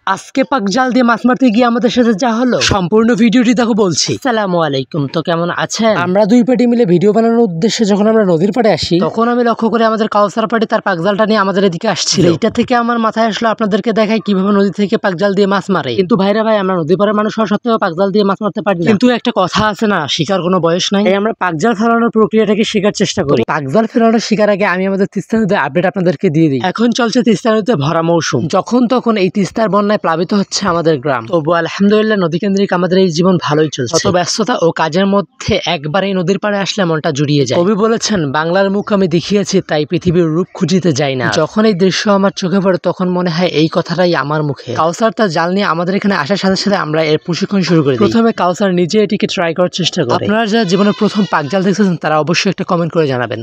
আজকে পাক জাল দিয়ে মাছ মারতে গিয়ে আমাদের সাথে যা হলো সম্পূর্ণ ভিডিওটি দেখো বলছি। আসসালামু আলাইকুম, তো কেমন আছেন? আমরা দুই পার্টি মিলে ভিডিও বানানোর উদ্দেশ্যে যখন আমরা নদীর পাড়ে আসি তখন আমি লক্ষ্য করে আমাদের কাউসার পার্টি তার পাক জালটা নিয়ে আমাদের এদিকে আসছিল। এইটা থেকে আমার মাথায় আসলো আপনাদেরকে দেখাই কিভাবে নদী থেকে পাক জাল দিয়ে মাছ মারে। কিন্তু ভাইরা ভাই, আমরা নদী পাড়ের মানুষ হওয়া সত্ত্বেও পাক জাল দিয়ে মাছ মারতে পারি না। কিন্তু একটা কথা আছে না, শিকার কোনো বয়স নাই। আমরা পাক জাল ফেলানোর প্রক্রিয়াটাকে শেখার চেষ্টা করি। পাক জাল ফেলানোর শিকার আগে আমি আমাদের তিস্তা নদীর আপডেট আপনাদেরকে দিয়ে দিই। এখন চলছে তিস্তা নদীতে ভরা মৌসুম, যখন তখন এই তিস্তার বন্যায় প্লাবিত হচ্ছে আমাদের গ্রাম। তবু আলহামদুলিল্লাহ নদী কেন্দ্রিক আমাদের এই জীবন ভালোই চলছে। অত ব্যস্ততা ও কাজের মধ্যে একবার এই নদীর পাড়ে আসলে মনটা জুড়িয়ে যায়। কবি বলেছেন, বাংলার মুখ আমি দেখিয়েছি তাই পৃথিবীর রূপ খুঁজিতে যাই না। যখন এই দৃশ্য আমার চোখে পড়ে তখন মনে হয় এই কথাটাই আমার মুখে। কাউসার তার জাল নিয়ে আমাদের এখানে আসার সাথে সাথে আমরা এর প্রশিক্ষণ শুরু করি। প্রথমে কাউসার নিজে এটিকে ট্রাই করার চেষ্টা করে। আপনারা যারা জীবনের প্রথম পাক জাল দেখেছেন তারা অবশ্যই একটা কমেন্ট করে জানাবেন।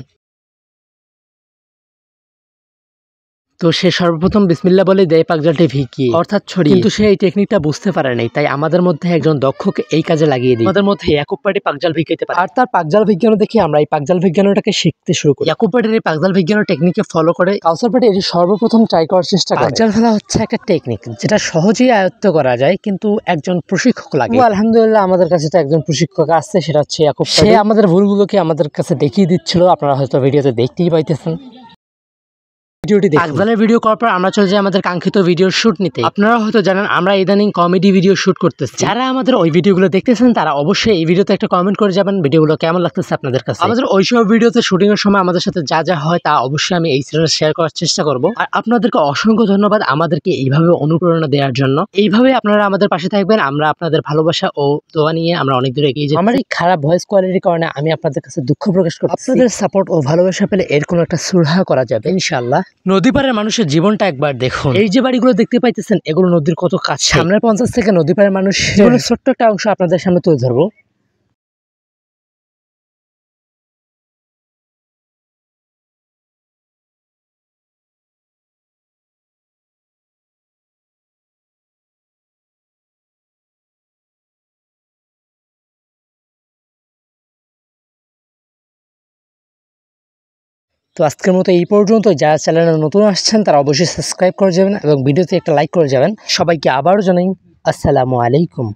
তো সে সর্বপ্রথম বিসমিল্লাহ বলে দেয় পাকজালটি ভিকিয়ে অর্থাৎ ছড়িয়ে। কিন্তু সে এই টেকনিকটা বুঝতে পারে নাই, তাই আমাদের মধ্যে একজন দক্ষকে এই কাজে লাগিয়ে দিই। আমাদের মধ্যে ইয়াকুব পার্টি পাকজাল ভিকাইতে পারে, আর তার পাকজাল বিজ্ঞান দেখে আমরা এই পাকজাল বিজ্ঞানটাকে শিখতে শুরু করি। ইয়াকুব পার্টির এই পাকজাল বিজ্ঞানের টেকনিকে ফলো করে কাউসার পার্টি এটি সর্বপ্রথম ট্রাই করার চেষ্টা করে। পাকজাল ফেলা হচ্ছে একটা টেকনিক যেটা সহজেই আয়ত্ত করা যায়, কিন্তু একজন প্রশিক্ষক লাগে। আলহামদুলিল্লাহ আমাদের কাছে তো একজন প্রশিক্ষক আসছে, সেটা হচ্ছে ইয়াকুব। সে আমাদের ভুলগুলোকে আমাদের কাছে দেখিয়ে দিচ্ছিল, আপনারা হয়তো ভিডিওতে দেখতেই পাইতেছেন। পাকজালের ভিডিও করার পর আমরা চলে যাই আমাদের কাঙ্ক্ষিত ভিডিওর শুট নিতে। আপনারা হয়তো জানেন আমরা ইদানিং কমেডি ভিডিও শুট করতেছি। যারা আমাদের ওই ভিডিওগুলো দেখতেছেন তারা অবশ্যই এই ভিডিওতে একটা কমেন্ট করে যাবেন ভিডিওগুলো কেমন লাগতেছে আপনাদের কাছে। আমাদের ওইসব ভিডিওতে শুটিং এর সময় আমাদের সাথে যা যা হয় তা অবশ্যই আমি এই চ্যানেলে শেয়ার করার চেষ্টা করব। আর আপনাদেরকে অসংখ্য ধন্যবাদ আমাদেরকে এইভাবে অনুপ্রেরণা দেওয়ার জন্য। এইভাবে আপনারা আমাদের পাশে থাকবেন, আমরা আপনাদের ভালোবাসা ও দোয়া নিয়ে আমরা অনেক দূরে এগিয়ে যাই। আমার এই খারাপ ভয়েস কোয়ালিটির কারণে আমি আপনাদের কাছে দুঃখ প্রকাশ করছি। আপনাদের সাপোর্ট ও ভালোবাসা পেলে এর কোনো একটা সুরাহা করা যাবে ইনশাআল্লাহ। নদী পাড়ের মানুষের জীবনটা একবার দেখুন। এই যে বাড়িগুলো দেখতে পাইতেছেন এগুলো নদীর কত কাছে। সামনের 50 থেকে নদী পাড়ের মানুষ জীবনের ছোট্ট একটা অংশ আপনাদের সামনে তুলে ধরবো। তো আজকের মতো এই পর্যন্ত। যারা চ্যানেলে নতুন আসছেন তারা অবশ্যই সাবস্ক্রাইব করে যাবেন এবং ভিডিওতে একটা লাইক করে যাবেন। সবাইকে আবারও জানাই আসসালামু আলাইকুম।